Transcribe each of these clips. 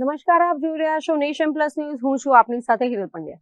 નમસ્કાર, આપ જોઈ રહ્યા છો નેશન પ્લસ ન્યૂઝ. હું છું આપની સાથે હિરલ પંડ્યા.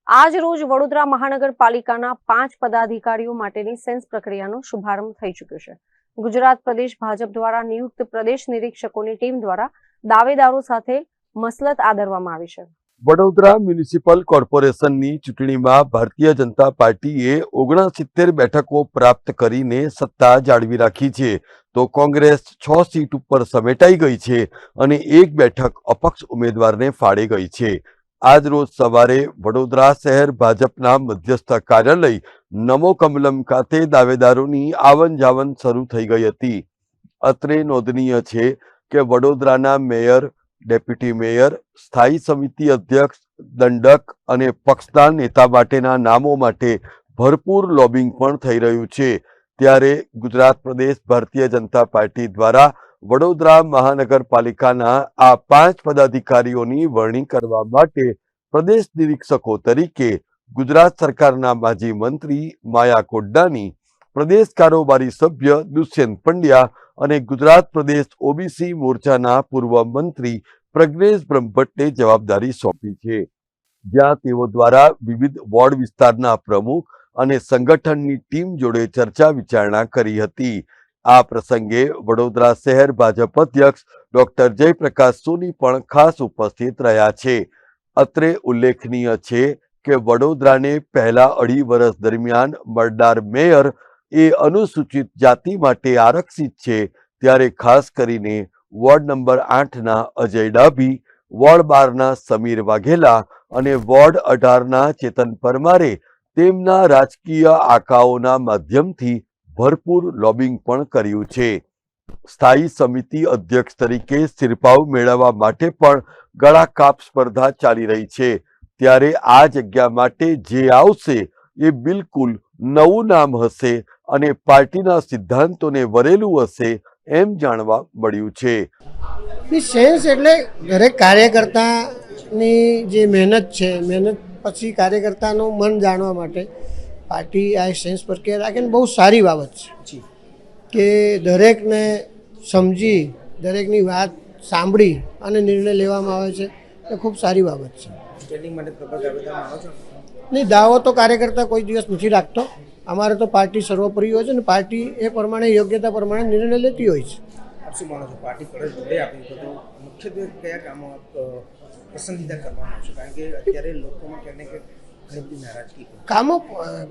આજ રોજ વડોદરા મહાનગરપાલિકાના 5 પદાધિકારીઓ માટેની સેન્સ પ્રક્રિયાનો શુભારંભ થઈ ચૂક્યો છે. ગુજરાત પ્રદેશ ભાજપ દ્વારા નિયુક્ત પ્રદેશ નિરીક્ષકોની ટીમ દ્વારા દાવેદારો સાથે મસલત આદરવામાં આવી છે. વડોદરા મ્યુનિસિપલ કોર્પોરેશનની ચૂંટણીમાં ભારતીય જનતા પાર્ટીએ 69 બેઠકો પ્રાપ્ત કરીને સત્તા જાળવી રાખી છે, તો કોંગ્રેસ 6 સીટ ઉપર સમેટાઈ ગઈ છે અને 1 બેઠક અપક્ષ ઉમેદવારને ફાળે ગઈ છે. આજ રોજ સવારે વડોદરા શહેર ભાજપના મધ્યસ્થ કાર્યાલય નમો કમલમ ખાતે દાવેદારોની આવન જાવન શરૂ થઈ ગઈ હતી. અત્રે નોંધનીય છે કે વડોદરાના મેયર, ડેપ્યુટી મેયર, સ્થાયી સમિતિ અધ્યક્ષ, દંડક અને પક્ષના નેતા માટેના નામો માટે ભરપૂર લોબિંગ પણ થઈ રહ્યું છે. ત્યારે ગુજરાત પ્રદેશ ભારતીય જનતા પાર્ટી દ્વારા વડોદરા મહાનગરપાલિકાના આ 5 પદાધિકારીઓની વરણી કરવા માટે પ્રદેશ નિરીક્ષકો તરીકે ગુજરાત સરકારના માજી મંત્રી માયા કોડ્ડાની, પ્રદેશ કારોબારી સભ્ય દુષ્યંત પંડ્યા અને ગુજરાત પ્રદેશ ઓબીસી મોરચાના પૂર્વ મંત્રી પ્રજ્ઞેશ બ્રહ્મભટ્ટને જવાબદારી સોંપી છે, જ્યાં તેઓ દ્વારા વિવિધ વોર્ડ વિસ્તારના પ્રમુખ અને સંગઠનની ટીમ જોડે ચર્ચા વિચારણા કરી હતી. આ પ્રસંગે વડોદરા શહેર ભાજપ અધ્યક્ષ ડોક્ટર જયપ્રકાશ સોની પણ ખાસ ઉપસ્થિત રહ્યા છે. અત્રે ઉલ્લેખનીય છે કે વડોદરાને પહેલા 2.5 વર્ષ દરમિયાન મળનાર મેયર એ અનુસૂચિત જાતિ માટે આરક્ષિત છે, ત્યારે ખાસ કરીને વોર્ડ નંબર 8ના અજય ડાભી, વોર્ડ 12ના સમીર વાઘેલા અને વોર્ડ 18ના ચેતન પરમારે તેમના રાજકીય આકાઓના માધ્યમથી ભરપૂર લોબિંગ પણ કર્યું છે. સ્થાયી સમિતિ અધ્યક્ષ તરીકે સિરપાવ મેળવવા માટે પણ ગળાકાપ સ્પર્ધા ચાલી રહી છે. ત્યારે આ જગ્યા માટે જે આવશે એ બિલકુલ નવું નામ હશે અને પાર્ટીના સિદ્ધાંતોને વરેલું હશે એમ જાણવા મળ્યું છે. સેન્સ એટલે દરેક કાર્યકર્તાની જે મહેનત છે, મહેનત પછી કાર્યકર્તાનું મન જાણવા માટે પાર્ટી આ સેન્સ પ્રક્રિયા રાખીને બહુ સારી બાબત છે કે દરેકને સમજી, દરેકની વાત સાંભળી અને નિર્ણય લેવામાં આવે છે. એ ખૂબ સારી બાબત છે. નહીં, દાવો તો કાર્યકર્તા કોઈ દિવસ નથી રાખતો. અમારે તો પાર્ટી સર્વોપરી હોય છે ને પાર્ટી એ પ્રમાણે યોગ્યતા પ્રમાણે નિર્ણય લેતી હોય છે. શું માનો છો, પાર્ટી ફરજ ભલે આપી તો મુખ્યત્વે કયા કામો પસંદીદા કરવામાં આવશે? કારણ કે અત્યારે લોકોમાં ક્યાંક ને ક્યાંક ઘણી બધી નારાજગી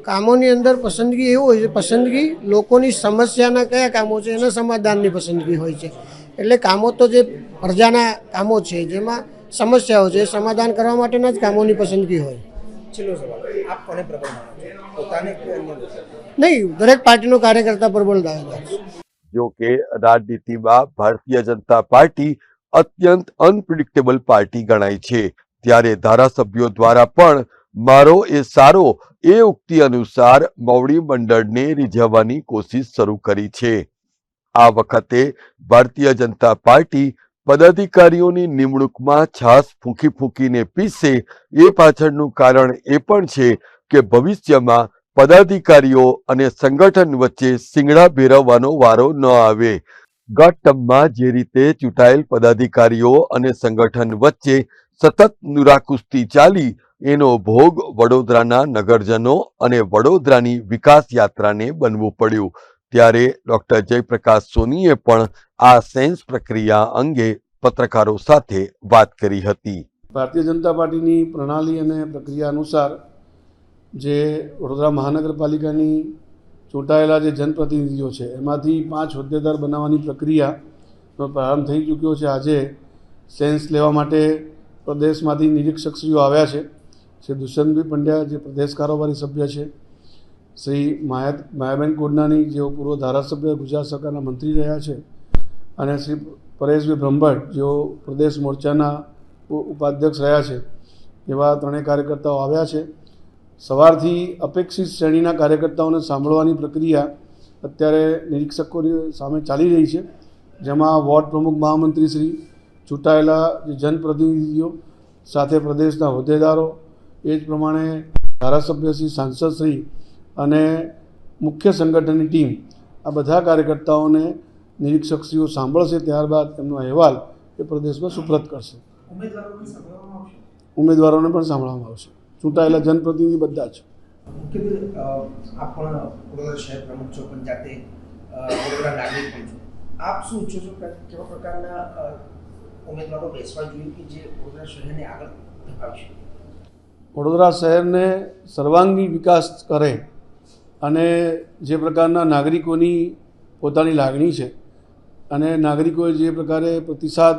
કામોની અંદર પસંદગી એવું હોય છે, પસંદગી લોકોની સમસ્યાના કયા કામો છે એના સમાધાનની પસંદગી હોય છે. એટલે કામો તો જે પ્રજાના કામો છે, જેમાં સમસ્યાઓ છે, સમાધાન કરવા માટેના જ કામોની પસંદગી હોય. છેલ્લો સવાલ, આપ કોને પ્રબળ માનો છો, પોતાને કે અન્ય લોકો? નહીં, દરેક પાર્ટીનો કાર્યકર્તા પ્રબળ દાવેદાર છે. જો કે રાજનીતિમાં ભારતીય જનતા પાર્ટી અત્યંત અનપ્રિડિક્ટેબલ પાર્ટી ગણાય છે, ત્યારે ધારાસભ્યો દ્વારા પણ મારો એ સારો એ ઉક્તિ અનુસાર મોવડી મંડળને રીઝવવાની કોશિશ શરૂ કરી છે. આ વખતે ભારતીય જનતા પાર્ટી પદાધિકારીઓની નિમણૂકમાં છાસ ફૂંકી ફૂંકીને પીસે એ પાછળનું કારણ એ પણ છે કે ભવિષ્યમાં પદાધિકારીઓ અને સંગઠન વચ્ચે શિંગડા ભેરવવાનો વારો ન આવે. ગત ટર્મમાં જે રીતે ચૂંટાયેલ પદાધિકારીઓ અને સંગઠન વચ્ચે સતત નુરાકુસ્તી ચાલી, એનો ભોગ વડોદરાના નગરજનો અને વડોદરાની વિકાસ યાત્રાને બનવું પડ્યું. ત્યારે ડોક્ટર જયપ્રકાશ સોનીએ પણ આ સેન્સ પ્રક્રિયા અંગે પત્રકારો સાથે વાત કરી હતી. ભારતીય જનતા પાર્ટીની પ્રણાલી અને પ્રક્રિયા અનુસાર જે વડોદરા મહાનગરપાલિકાની ચૂંટાયેલા જે જનપ્રતિનિધિઓ છે, એમાંથી 5 હોદ્દેદાર બનાવવાની પ્રક્રિયાનો પ્રારંભ થઈ ચૂક્યો છે. આજે સેન્સ લેવા માટે પ્રદેશમાંથી નિરીક્ષકશ્રીઓ આવ્યા છે. શ્રી દુષ્યંતભાઈ પંડ્યા, જે પ્રદેશ કારોબારી સભ્ય છે, શ્રી માયાબેન કોડનાની, જેઓ પૂર્વ ધારાસભ્ય ગુજરાત સરકારના મંત્રી રહ્યા છે, અને શ્રી પરેશભાઈ બ્રહ્મભટ્ટ, જેઓ પ્રદેશ મોરચાના ઉપાધ્યક્ષ રહ્યા છે. એવા 3 કાર્યકર્તાઓ આવ્યા છે. સવારથી અપેક્ષિત શ્રેણીના કાર્યકર્તાઓને સાંભળવાની પ્રક્રિયા અત્યારે નિરીક્ષકોની સામે ચાલી રહી છે, જેમાં વોર્ડ પ્રમુખ મહામંત્રીશ્રી, ચૂંટાયેલા જે જનપ્રતિનિધિઓ સાથે પ્રદેશના હોદ્દેદારો, એ જ પ્રમાણે ધારાસભ્યશ્રી, સાંસદશ્રી અને મુખ્ય સંગઠનની ટીમ, આ બધા કાર્યકર્તાઓને નિરીક્ષકશ્રીઓ સાંભળશે. ત્યારબાદ એમનો અહેવાલ એ પ્રદેશમાં સુપ્રત કરશે. ઉમેદવારોને સાંભળવામાં આવશે. ઉમેદવારોને પણ સાંભળવામાં આવશે. ચૂંટાયેલા જનપ્રતિનિધિ બધા જ. મુખ્યત્વે આપ પણ વડોદરા શહેર પ્રમુખ છો, પણ જાતે વડોદરા નાગરિક પણ છો. આપ શું ઈચ્છો છો કે કેવા પ્રકારના ઉમેદવારો બેસવા જોઈએ કે જે વડોદરા શહેરને આગળ ધપાવશે? વડોદરા શહેરને સર્વાંગી વિકાસ કરે અને જે પ્રકારના નાગરિકોની પોતાની લાગણી છે અને નાગરિકોએ જે પ્રકારે પ્રતિસાદ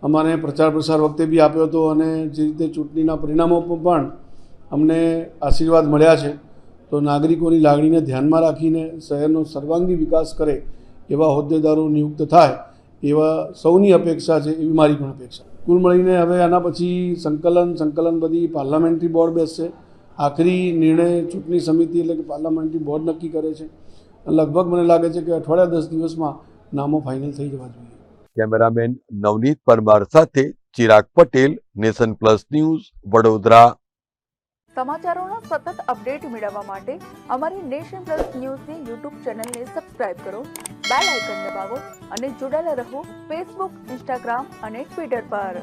અમારે પ્રચાર પ્રસાર વખતે બી આપ્યો હતો અને જે રીતે ચૂંટણીના પરિણામો પણ અમને આશીર્વાદ મળ્યા છે, તો નાગરિકોની લાગણીને ધ્યાનમાં રાખીને શહેરનો સર્વાંગી વિકાસ કરે એવા હોદ્દેદારો નિયુક્ત થાય એવા સૌની અપેક્ષા છે, એવી મારી પણ અપેક્ષા. કુલ મળીને હવે આના પછી સંકલન બધી પાર્લામેન્ટરી બોર્ડ બેસશે. આખરી નિર્ણય ચૂંટણી સમિતિ એટલે કે પાર્લામેન્ટરી બોર્ડ નક્કી કરે છે. લગભગ મને લાગે છે કે અઠવાડિયા 10 દિવસમાં નામો ફાઇનલ થઈ જવા જોઈએ. કેમેરામેન નવનીત પરમાર સાથે Chirag Patel, Nation Plus News, Vadodara. સમાચારોનો સતત અપડેટ મેળવવા માટે અમારી નેશન પ્લસ ન્યૂઝની યુટ્યુબ ચેનલને સબસ્ક્રાઇબ કરો, બેલ આઇકન દબાવો અને જોડાયેલા રહો ફેસબુક, ઇન્સ્ટાગ્રામ અને ટ્વિટર પર.